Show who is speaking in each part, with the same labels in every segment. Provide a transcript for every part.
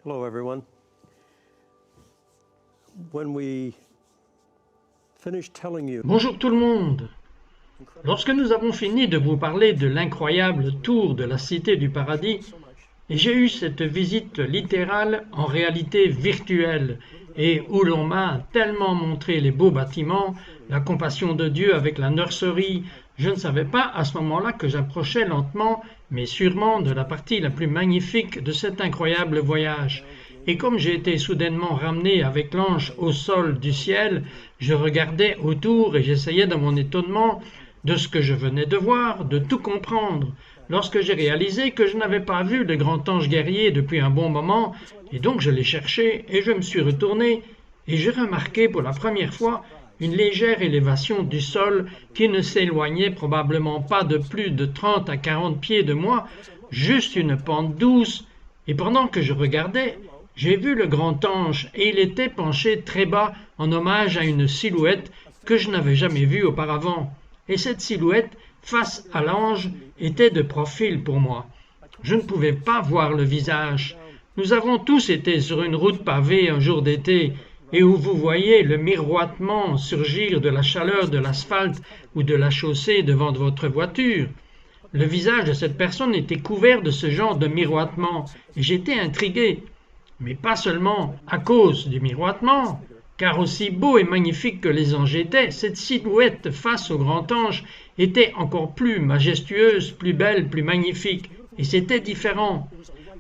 Speaker 1: Hello everyone. When we finished telling you
Speaker 2: Bonjour tout le monde. Lorsque nous avons fini de vous parler de l'incroyable tour de la Cité du Paradis, et j'ai eu cette visite littérale en réalité virtuelle et où l'on m'a tellement montré les beaux bâtiments, la compassion de Dieu avec la nurserie, je ne savais pas à ce moment-là que j'approchais lentement mais sûrement de la partie la plus magnifique de cet incroyable voyage. Et comme j'ai été soudainement ramené avec l'ange au sol du ciel, je regardais autour et j'essayais dans mon étonnement de ce que je venais de voir, de tout comprendre, lorsque j'ai réalisé que je n'avais pas vu le grand ange guerrier depuis un bon moment, et donc je l'ai cherché, et je me suis retourné, et j'ai remarqué pour la première fois une légère élévation du sol qui ne s'éloignait probablement pas de plus de 30 à 40 pieds de moi, juste une pente douce, et pendant que je regardais, j'ai vu le grand ange, et il était penché très bas en hommage à une silhouette que je n'avais jamais vue auparavant. Et cette silhouette, face à l'ange, était de profil pour moi. Je ne pouvais pas voir le visage. Nous avons tous été sur une route pavée un jour d'été, et où vous voyez le miroitement surgir de la chaleur de l'asphalte ou de la chaussée devant votre voiture. Le visage de cette personne était couvert de ce genre de miroitement, et j'étais intrigué. Mais pas seulement à cause du miroitement, car aussi beau et magnifique que les anges étaient, cette silhouette face au grand ange était encore plus majestueuse, plus belle, plus magnifique, et c'était différent.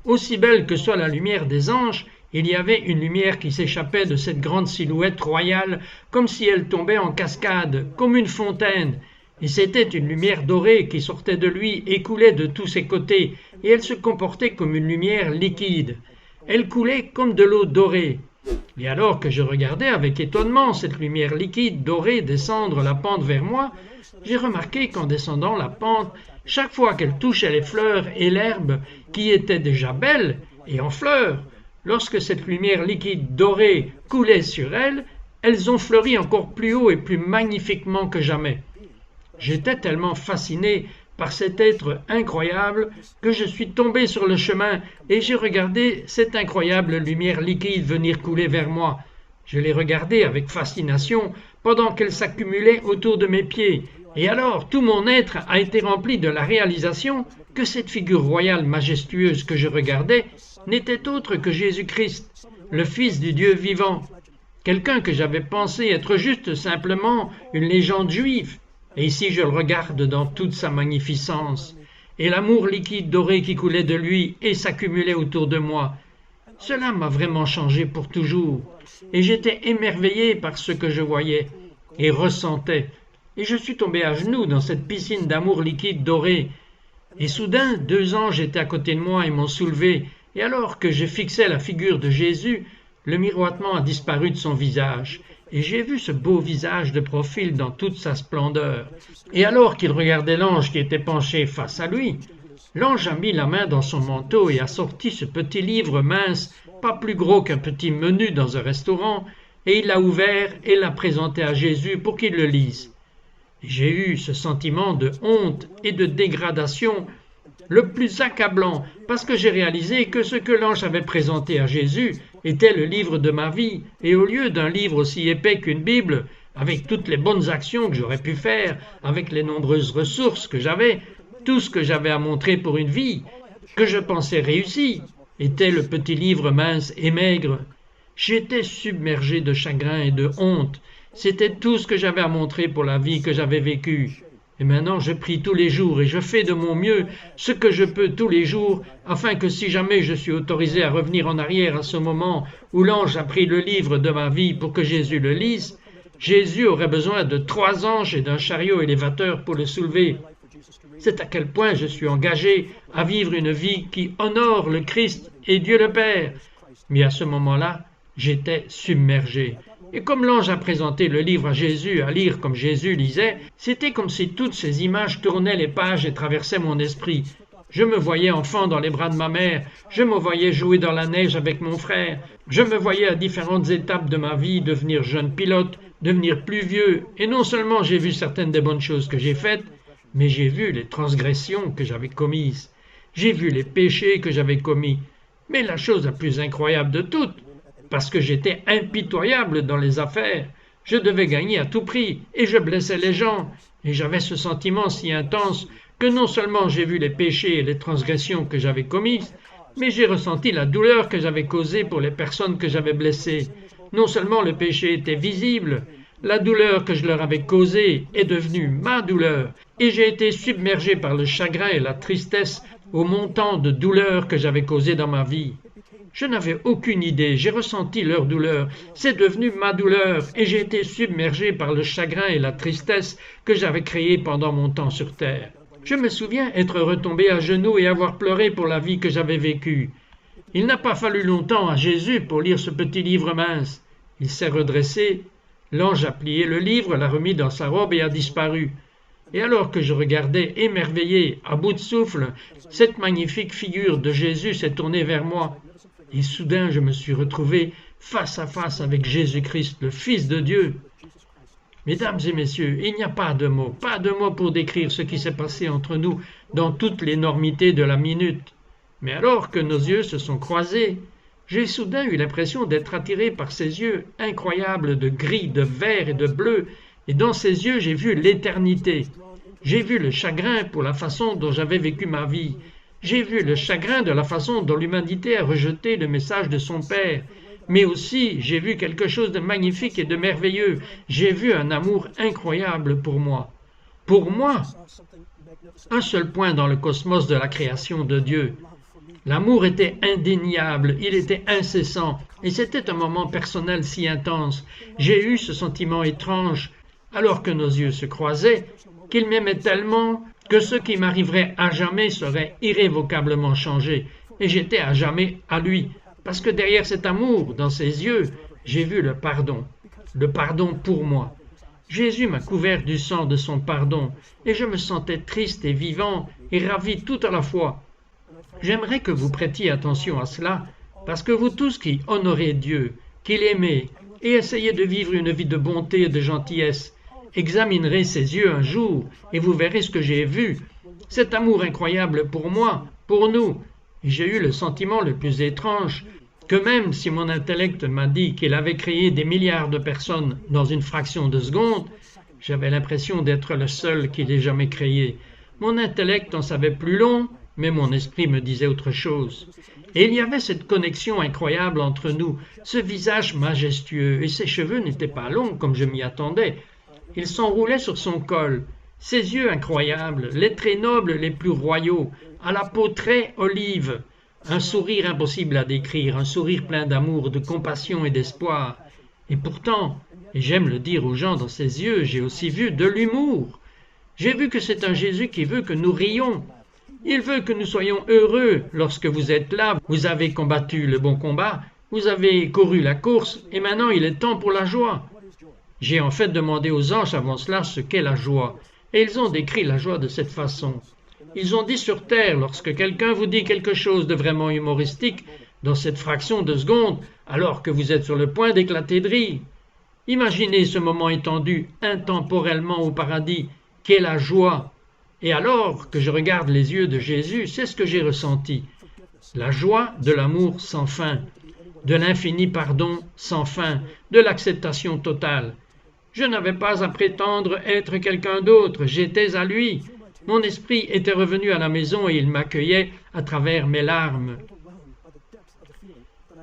Speaker 2: Aussi belle que soit la lumière des anges, il y avait une lumière qui s'échappait de cette grande silhouette royale, comme si elle tombait en cascade, comme une fontaine, et c'était une lumière dorée qui sortait de lui et coulait de tous ses côtés, et elle se comportait comme une lumière liquide. Elle coulait comme de l'eau dorée. Et alors que je regardais avec étonnement cette lumière liquide dorée descendre la pente vers moi, j'ai remarqué qu'en descendant la pente, chaque fois qu'elle touchait les fleurs et l'herbe, qui étaient déjà belles et en fleurs, lorsque cette lumière liquide dorée coulait sur elles, elles ont fleuri encore plus haut et plus magnifiquement que jamais. J'étais tellement fasciné par cet être incroyable que je suis tombé sur le chemin et j'ai regardé cette incroyable lumière liquide venir couler vers moi. Je l'ai regardée avec fascination pendant qu'elle s'accumulait autour de mes pieds, et alors tout mon être a été rempli de la réalisation que cette figure royale majestueuse que je regardais n'était autre que Jésus-Christ, le Fils du Dieu vivant, quelqu'un que j'avais pensé être juste simplement une légende juive. Et ici je le regarde dans toute sa magnificence, et l'amour liquide doré qui coulait de lui et s'accumulait autour de moi. Cela m'a vraiment changé pour toujours, et j'étais émerveillé par ce que je voyais et ressentais, et je suis tombé à genoux dans cette piscine d'amour liquide doré, et soudain 2 anges étaient à côté de moi et m'ont soulevé, et alors que je fixais la figure de Jésus, le miroitement a disparu de son visage, et j'ai vu ce beau visage de profil dans toute sa splendeur. Et alors qu'il regardait l'ange qui était penché face à lui, l'ange a mis la main dans son manteau et a sorti ce petit livre mince, pas plus gros qu'un petit menu dans un restaurant, et il l'a ouvert et l'a présenté à Jésus pour qu'il le lise. J'ai eu ce sentiment de honte et de dégradation le plus accablant, parce que j'ai réalisé que ce que l'ange avait présenté à Jésus était le livre de ma vie, et au lieu d'un livre aussi épais qu'une Bible, avec toutes les bonnes actions que j'aurais pu faire, avec les nombreuses ressources que j'avais, tout ce que j'avais à montrer pour une vie, que je pensais réussie, était le petit livre mince et maigre. J'étais submergé de chagrin et de honte. C'était tout ce que j'avais à montrer pour la vie que j'avais vécue. Et maintenant je prie tous les jours et je fais de mon mieux ce que je peux tous les jours, afin que si jamais je suis autorisé à revenir en arrière à ce moment où l'ange a pris le livre de ma vie pour que Jésus le lise, Jésus aurait besoin de 3 anges et d'un chariot élévateur pour le soulever. C'est à quel point je suis engagé à vivre une vie qui honore le Christ et Dieu le Père. Mais à ce moment-là, j'étais submergé. Et comme l'ange a présenté le livre à Jésus à lire comme Jésus lisait, c'était comme si toutes ces images tournaient les pages et traversaient mon esprit. Je me voyais enfant dans les bras de ma mère, je me voyais jouer dans la neige avec mon frère, je me voyais à différentes étapes de ma vie devenir jeune pilote, devenir plus vieux, et non seulement j'ai vu certaines des bonnes choses que j'ai faites, mais j'ai vu les transgressions que j'avais commises, j'ai vu les péchés que j'avais commis. Mais la chose la plus incroyable de toutes, parce que j'étais impitoyable dans les affaires, je devais gagner à tout prix, et je blessais les gens, et j'avais ce sentiment si intense que non seulement j'ai vu les péchés et les transgressions que j'avais commises, mais j'ai ressenti la douleur que j'avais causée pour les personnes que j'avais blessées. Non seulement le péché était visible, la douleur que je leur avais causée est devenue ma douleur, et j'ai été submergé par le chagrin et la tristesse au montant de douleur que j'avais causé dans ma vie. Je n'avais aucune idée, j'ai ressenti leur douleur, c'est devenu ma douleur, et j'ai été submergé par le chagrin et la tristesse que j'avais créés pendant mon temps sur terre. Je me souviens être retombé à genoux et avoir pleuré pour la vie que j'avais vécue. Il n'a pas fallu longtemps à Jésus pour lire ce petit livre mince. Il s'est redressé, l'ange a plié le livre, l'a remis dans sa robe et a disparu. Et alors que je regardais émerveillé, à bout de souffle, cette magnifique figure de Jésus s'est tournée vers moi. Et soudain, je me suis retrouvé face à face avec Jésus-Christ, le Fils de Dieu. Mesdames et messieurs, il n'y a pas de mots pour décrire ce qui s'est passé entre nous dans toute l'énormité de la minute. Mais alors que nos yeux se sont croisés, j'ai soudain eu l'impression d'être attiré par ces yeux incroyables de gris, de vert et de bleu, et dans ces yeux j'ai vu l'éternité. J'ai vu le chagrin pour la façon dont j'avais vécu ma vie. J'ai vu le chagrin de la façon dont l'humanité a rejeté le message de son Père. Mais aussi, j'ai vu quelque chose de magnifique et de merveilleux. J'ai vu un amour incroyable pour moi. Pour moi, un seul point dans le cosmos de la création de Dieu. L'amour était indéniable, il était incessant, et c'était un moment personnel si intense. J'ai eu ce sentiment étrange, alors que nos yeux se croisaient, qu'il m'aimait tellement que ce qui m'arriverait à jamais serait irrévocablement changé, et j'étais à jamais à lui, parce que derrière cet amour, dans ses yeux, j'ai vu le pardon pour moi. Jésus m'a couvert du sang de son pardon, et je me sentais triste et vivant et ravi tout à la fois. J'aimerais que vous prêtiez attention à cela, parce que vous tous qui honorez Dieu, qui l'aimez, et essayez de vivre une vie de bonté et de gentillesse, examinerez ses yeux un jour, et vous verrez ce que j'ai vu, cet amour incroyable pour moi, pour nous. Et j'ai eu le sentiment le plus étrange, que même si mon intellect m'a dit qu'il avait créé des milliards de personnes dans une fraction de seconde, j'avais l'impression d'être le seul qu'il ait jamais créé. Mon intellect en savait plus long, mais mon esprit me disait autre chose. Et il y avait cette connexion incroyable entre nous, ce visage majestueux, et ses cheveux n'étaient pas longs comme je m'y attendais. Ils s'enroulaient sur son col, ses yeux incroyables, les traits nobles les plus royaux, à la peau très olive, un sourire impossible à décrire, un sourire plein d'amour, de compassion et d'espoir. Et pourtant, et j'aime le dire aux gens dans ses yeux, j'ai aussi vu de l'humour. J'ai vu que c'est un Jésus qui veut que nous rions. Il veut que nous soyons heureux lorsque vous êtes là, vous avez combattu le bon combat, vous avez couru la course, et maintenant il est temps pour la joie. J'ai en fait demandé aux anges avant cela ce qu'est la joie, et ils ont décrit la joie de cette façon. Ils ont dit sur terre, lorsque quelqu'un vous dit quelque chose de vraiment humoristique, dans cette fraction de seconde, alors que vous êtes sur le point d'éclater de rire. Imaginez ce moment étendu intemporellement au paradis, qu'est la joie. Et alors que je regarde les yeux de Jésus, c'est ce que j'ai ressenti. La joie de l'amour sans fin, de l'infini pardon sans fin, de l'acceptation totale. Je n'avais pas à prétendre être quelqu'un d'autre, j'étais à lui. Mon esprit était revenu à la maison et il m'accueillait à travers mes larmes.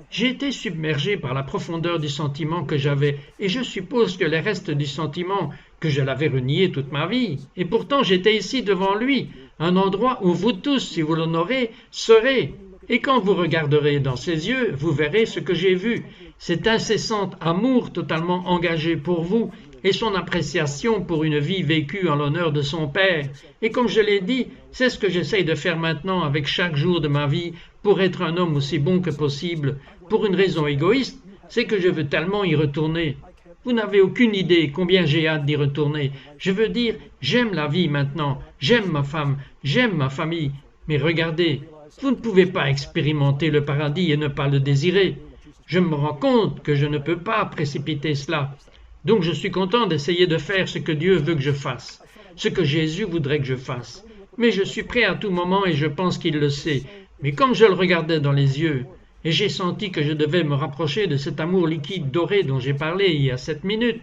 Speaker 2: J'ai été submergé par la profondeur du sentiment que j'avais, et je suppose que les restes du sentiment, que je l'avais renié toute ma vie. Et pourtant j'étais ici devant lui, un endroit où vous tous, si vous l'honorez, serez. Et quand vous regarderez dans ses yeux, vous verrez ce que j'ai vu, cet incessant amour totalement engagé pour vous, et son appréciation pour une vie vécue en l'honneur de son Père. Et comme je l'ai dit, c'est ce que j'essaye de faire maintenant avec chaque jour de ma vie pour être un homme aussi bon que possible. Pour une raison égoïste, c'est que je veux tellement y retourner. Vous n'avez aucune idée combien j'ai hâte d'y retourner. Je veux dire, j'aime la vie maintenant, j'aime ma femme, j'aime ma famille. Mais regardez, vous ne pouvez pas expérimenter le paradis et ne pas le désirer. Je me rends compte que je ne peux pas précipiter cela. Donc je suis content d'essayer de faire ce que Dieu veut que je fasse, ce que Jésus voudrait que je fasse. Mais je suis prêt à tout moment et je pense qu'il le sait. Mais comme je le regardais dans les yeux, et j'ai senti que je devais me rapprocher de cet amour liquide doré dont j'ai parlé il y a 7 minutes,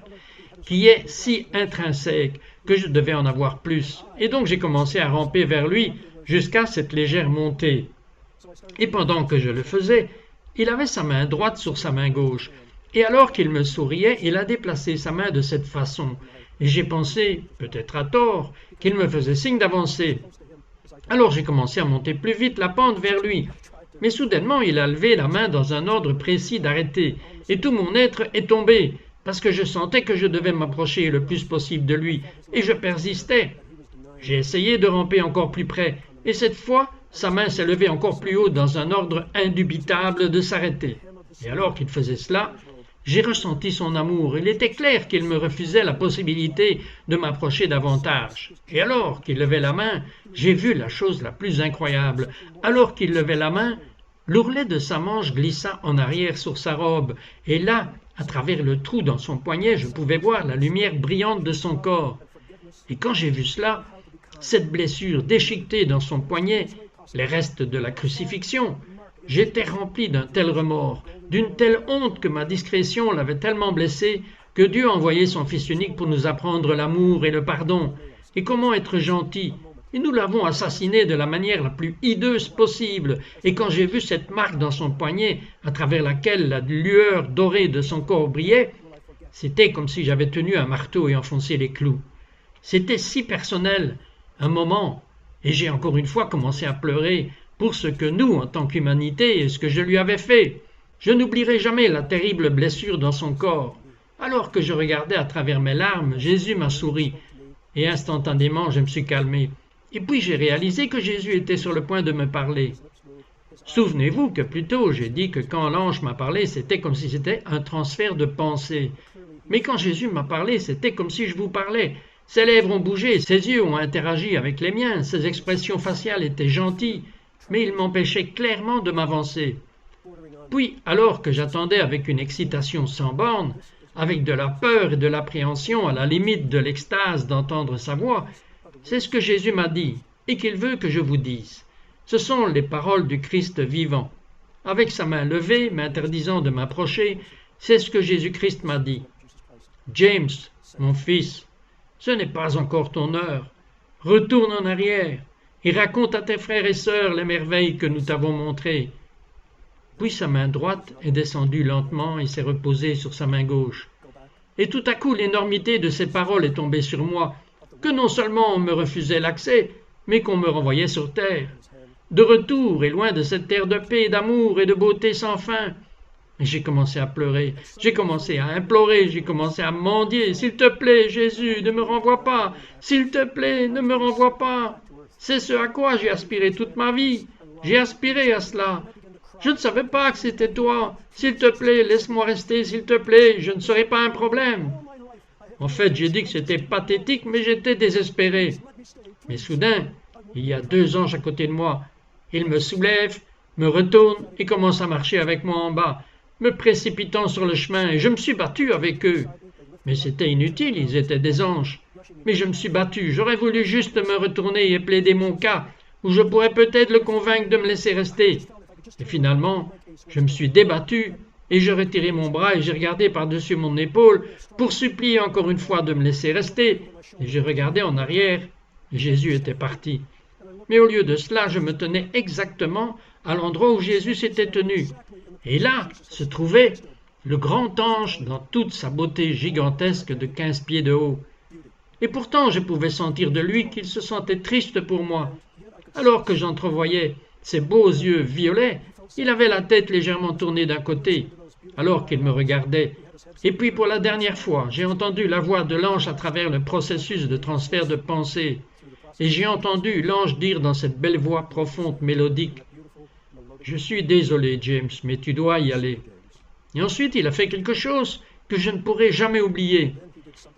Speaker 2: qui est si intrinsèque que je devais en avoir plus. Et donc j'ai commencé à ramper vers lui jusqu'à cette légère montée. Et pendant que je le faisais, il avait sa main droite sur sa main gauche, et alors qu'il me souriait, il a déplacé sa main de cette façon, et j'ai pensé, peut-être à tort, qu'il me faisait signe d'avancer. Alors j'ai commencé à monter plus vite la pente vers lui, mais soudainement il a levé la main dans un ordre précis d'arrêter, et tout mon être est tombé, parce que je sentais que je devais m'approcher le plus possible de lui, et je persistais. J'ai essayé de ramper encore plus près, et cette fois, sa main s'est levée encore plus haut dans un ordre indubitable de s'arrêter. Et alors qu'il faisait cela, j'ai ressenti son amour. Il était clair qu'il me refusait la possibilité de m'approcher davantage. Et alors qu'il levait la main, j'ai vu la chose la plus incroyable. Alors qu'il levait la main, l'ourlet de sa manche glissa en arrière sur sa robe, et là, à travers le trou dans son poignet, je pouvais voir la lumière brillante de son corps. Et quand j'ai vu cela, cette blessure déchiquetée dans son poignet, les restes de la crucifixion, j'étais rempli d'un tel remords, d'une telle honte que ma discrétion l'avait tellement blessé que Dieu a envoyé son Fils unique pour nous apprendre l'amour et le pardon, et comment être gentil. Et nous l'avons assassiné de la manière la plus hideuse possible, et quand j'ai vu cette marque dans son poignet, à travers laquelle la lueur dorée de son corps brillait, c'était comme si j'avais tenu un marteau et enfoncé les clous. C'était si personnel, un moment, et j'ai encore une fois commencé à pleurer pour ce que nous, en tant qu'humanité, et ce que je lui avais fait. Je n'oublierai jamais la terrible blessure dans son corps. Alors que je regardais à travers mes larmes, Jésus m'a souri, et instantanément je me suis calmé. Et puis j'ai réalisé que Jésus était sur le point de me parler. Souvenez-vous que plus tôt j'ai dit que quand l'ange m'a parlé, c'était comme si c'était un transfert de pensée. Mais quand Jésus m'a parlé, c'était comme si je vous parlais. Ses lèvres ont bougé, ses yeux ont interagi avec les miens, ses expressions faciales étaient gentilles, mais il m'empêchait clairement de m'avancer. Puis, alors que j'attendais avec une excitation sans borne, avec de la peur et de l'appréhension à la limite de l'extase d'entendre sa voix, c'est ce que Jésus m'a dit et qu'il veut que je vous dise. Ce sont les paroles du Christ vivant. Avec sa main levée, m'interdisant de m'approcher, c'est ce que Jésus-Christ m'a dit. « James, mon fils, ce n'est pas encore ton heure. Retourne en arrière et raconte à tes frères et sœurs les merveilles que nous t'avons montrées. » Puis sa main droite est descendue lentement et s'est reposée sur sa main gauche. Et tout à coup, l'énormité de ces paroles est tombée sur moi, que non seulement on me refusait l'accès, mais qu'on me renvoyait sur terre. De retour et loin de cette terre de paix, d'amour et de beauté sans fin. Et j'ai commencé à pleurer, j'ai commencé à implorer, j'ai commencé à mendier. « S'il te plaît, Jésus, ne me renvoie pas. S'il te plaît, ne me renvoie pas. » C'est ce à quoi j'ai aspiré toute ma vie. J'ai aspiré à cela. Je ne savais pas que c'était toi. S'il te plaît, laisse-moi rester, s'il te plaît, je ne serai pas un problème. En fait, j'ai dit que c'était pathétique, mais j'étais désespéré. Mais soudain, il y a 2 anges à côté de moi. Ils me soulèvent, me retournent et commencent à marcher avec moi en bas, me précipitant sur le chemin, et je me suis battu avec eux. Mais c'était inutile, ils étaient des anges. Mais je me suis battu, j'aurais voulu juste me retourner et plaider mon cas, où je pourrais peut-être le convaincre de me laisser rester. Et finalement, je me suis débattu, et j'ai retiré mon bras et j'ai regardé par-dessus mon épaule pour supplier encore une fois de me laisser rester, et j'ai regardé en arrière, et Jésus était parti. Mais au lieu de cela, je me tenais exactement à l'endroit où Jésus s'était tenu. Et là se trouvait le grand ange dans toute sa beauté gigantesque de 15 pieds de haut. Et pourtant je pouvais sentir de lui qu'il se sentait triste pour moi. Alors que j'entrevoyais ses beaux yeux violets, il avait la tête légèrement tournée d'un côté, alors qu'il me regardait. Et puis pour la dernière fois, j'ai entendu la voix de l'ange à travers le processus de transfert de pensée. Et j'ai entendu l'ange dire dans cette belle voix profonde, mélodique, « Je suis désolé, James, mais tu dois y aller. » Et ensuite, il a fait quelque chose que je ne pourrai jamais oublier,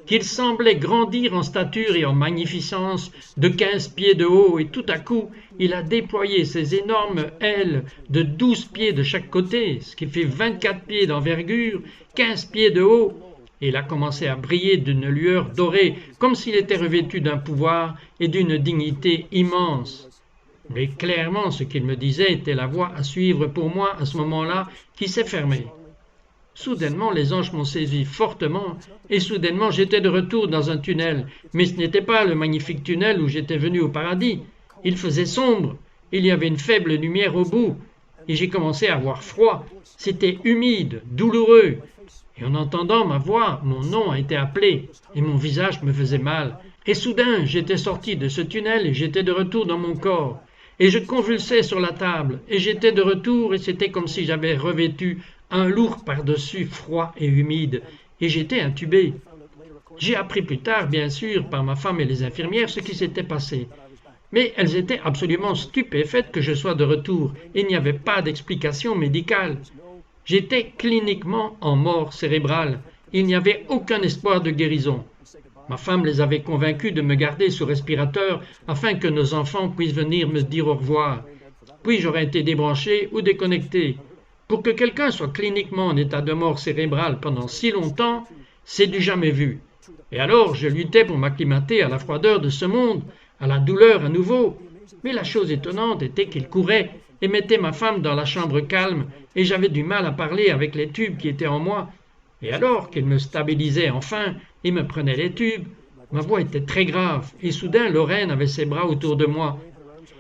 Speaker 2: qu'il semblait grandir en stature et en magnificence de 15 pieds de haut, et tout à coup, il a déployé ses énormes ailes de 12 pieds de chaque côté, ce qui fait 24 pieds d'envergure, 15 pieds de haut, et il a commencé à briller d'une lueur dorée, comme s'il était revêtu d'un pouvoir et d'une dignité immense. Mais clairement, ce qu'il me disait était la voie à suivre pour moi à ce moment-là qui s'est fermée. Soudainement, les anges m'ont saisi fortement et soudainement j'étais de retour dans un tunnel. Mais ce n'était pas le magnifique tunnel où j'étais venu au paradis. Il faisait sombre, il y avait une faible lumière au bout et j'ai commencé à avoir froid. C'était humide, douloureux. Et en entendant ma voix, mon nom a été appelé et mon visage me faisait mal. Et soudain, j'étais sorti de ce tunnel et j'étais de retour dans mon corps. Et je convulsais sur la table et j'étais de retour et c'était comme si j'avais revêtu un lourd par-dessus froid et humide et j'étais intubé. J'ai appris plus tard, bien sûr, par ma femme et les infirmières ce qui s'était passé. Mais elles étaient absolument stupéfaites que je sois de retour. Il n'y avait pas d'explication médicale. J'étais cliniquement en mort cérébrale. Il n'y avait aucun espoir de guérison. Ma femme les avait convaincus de me garder sous respirateur afin que nos enfants puissent venir me dire au revoir. Puis j'aurais été débranché ou déconnecté. Pour que quelqu'un soit cliniquement en état de mort cérébrale pendant si longtemps, c'est du jamais vu. Et alors je luttais pour m'acclimater à la froideur de ce monde, à la douleur à nouveau. Mais la chose étonnante était qu'il courait et mettait ma femme dans la chambre calme, et j'avais du mal à parler avec les tubes qui étaient en moi. Et alors qu'il me stabilisait enfin et me prenait les tubes, ma voix était très grave, et soudain Lorraine avait ses bras autour de moi.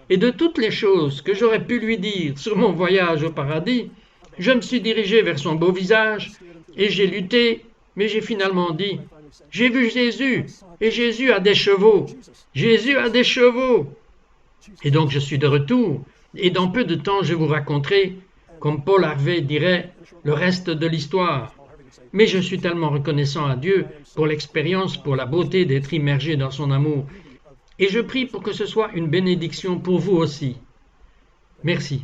Speaker 2: Et de toutes les choses que j'aurais pu lui dire sur mon voyage au paradis, je me suis dirigé vers son beau visage, et j'ai lutté, mais j'ai finalement dit « J'ai vu Jésus, et Jésus a des chevaux. Jésus a des chevaux !» Et donc je suis de retour, et dans peu de temps je vous raconterai, comme Paul Harvey dirait, le reste de l'histoire. Mais je suis tellement reconnaissant à Dieu pour l'expérience, pour la beauté d'être immergé dans son amour. Et je prie pour que ce soit une bénédiction pour vous aussi. Merci.